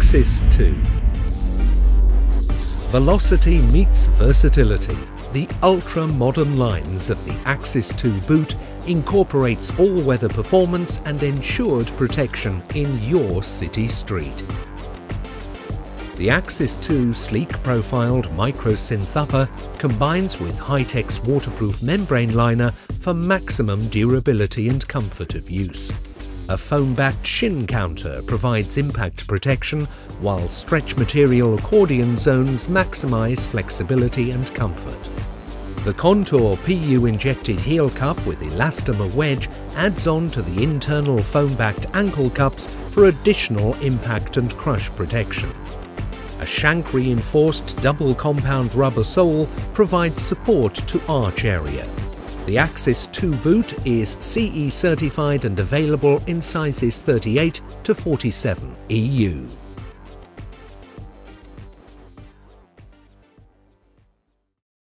Axis 2. Velocity meets versatility. The ultra-modern lines of the Axis 2 boot incorporates all-weather performance and ensured protection in your city street. The Axis 2 sleek-profiled micro-synth upper combines with Hi-Tech's waterproof membrane liner for maximum durability and comfort of use. A foam-backed shin counter provides impact protection, while stretch material accordion zones maximize flexibility and comfort. The Contour PU-injected heel cup with elastomer wedge adds on to the internal foam-backed ankle cups for additional impact and crush protection. A shank-reinforced double compound rubber sole provides support to arch area. The Axis 2 boot is CE certified and available in sizes 38 to 47 EU.